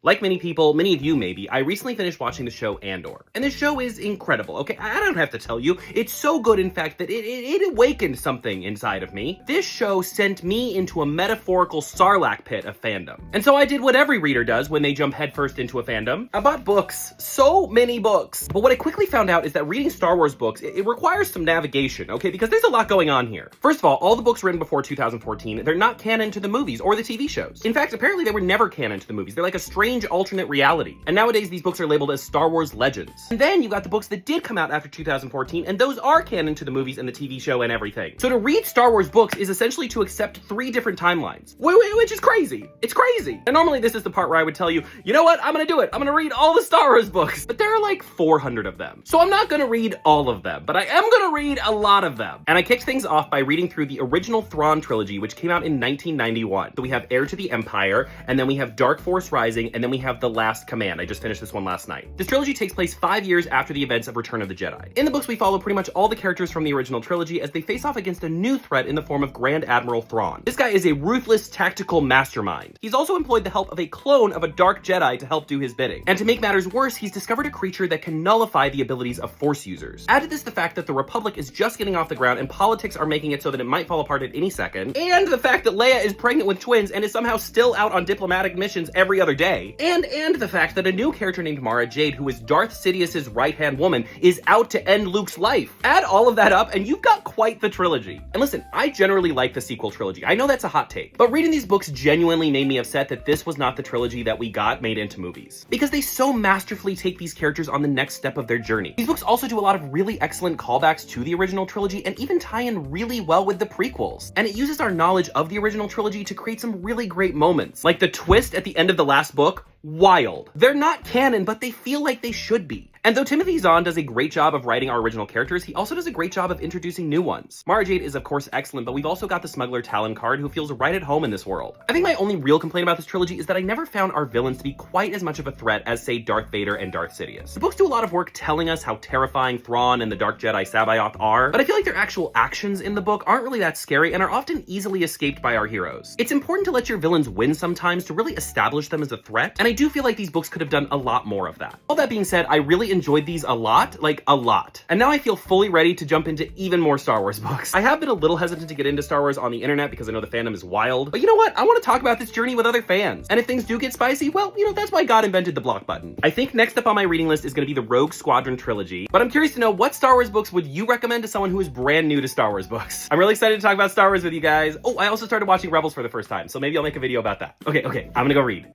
Like many people, many of you maybe, I recently finished watching the show Andor. And this show is incredible, okay? I don't have to tell you. It's so good, in fact, that it awakened something inside of me. This show sent me into a metaphorical sarlacc pit of fandom. And so I did what every reader does when they jump headfirst into a fandom. I bought books. So many books. But what I quickly found out is that reading Star Wars books, it requires some navigation, okay? Because there's a lot going on here. First of all the books written before 2014, they're not canon to the movies or the TV shows. In fact, apparently they were never canon to the movies. They're like a strange alternate reality. And nowadays these books are labeled as Star Wars Legends. And then you got the books that did come out after 2014, and those are canon to the movies and the TV show and everything. So to read Star Wars books is essentially to accept 3 different timelines, which is crazy. It's crazy. And normally this is the part where I would tell you, you know what? I'm gonna do it. I'm gonna read all the Star Wars books. But there are like 400 of them. So I'm not gonna read all of them, but I am gonna read a lot of them. And I kicked things off by reading through the original Thrawn trilogy, which came out in 1991. So we have Heir to the Empire, and then we have Dark Force Rising, and then we have The Last Command. I just finished this one last night. This trilogy takes place 5 years after the events of Return of the Jedi. In the books, we follow pretty much all the characters from the original trilogy as they face off against a new threat in the form of Grand Admiral Thrawn. This guy is a ruthless tactical mastermind. He's also employed the help of a clone of a dark Jedi to help do his bidding. And to make matters worse, he's discovered a creature that can nullify the abilities of Force users. Add to this the fact that the Republic is just getting off the ground and politics are making it so that it might fall apart at any second, and the fact that Leia is pregnant with twins and is somehow still out on diplomatic missions every other day, and the fact that a new character named Mara Jade, who is Darth Sidious's right-hand woman, is out to end Luke's life. Add all of that up and you've got quite the trilogy. And listen, I generally like the sequel trilogy. I know that's a hot take, but reading these books genuinely made me upset that this was not the trilogy that we got made into movies, because they so masterfully take these characters on the next step of their journey. These books also do a lot of really excellent callbacks to the original trilogy and even tie in really well with the prequels. And it uses our knowledge of the original trilogy to create some really great moments, like the twist at the end of the last book. Wild. They're not canon, but they feel like they should be. And though Timothy Zahn does a great job of writing our original characters, he also does a great job of introducing new ones. Mara Jade is of course excellent, but we've also got the smuggler Talon Card, who feels right at home in this world. I think my only real complaint about this trilogy is that I never found our villains to be quite as much of a threat as, say, Darth Vader and Darth Sidious. The books do a lot of work telling us how terrifying Thrawn and the Dark Jedi Sabaoth are, but I feel like their actual actions in the book aren't really that scary and are often easily escaped by our heroes. It's important to let your villains win sometimes to really establish them as a threat, and I do feel like these books could have done a lot more of that. All that being said, I really enjoyed these a lot, like a lot. And now I feel fully ready to jump into even more Star Wars books. I have been a little hesitant to get into Star Wars on the internet because I know the fandom is wild, but you know what? I want to talk about this journey with other fans. And if things do get spicy, well, you know, that's why God invented the block button. I think next up on my reading list is going to be the Rogue Squadron trilogy, but I'm curious to know, what Star Wars books would you recommend to someone who is brand new to Star Wars books? I'm really excited to talk about Star Wars with you guys. Oh, I also started watching Rebels for the first time, so maybe I'll make a video about that. Okay, I'm gonna go read.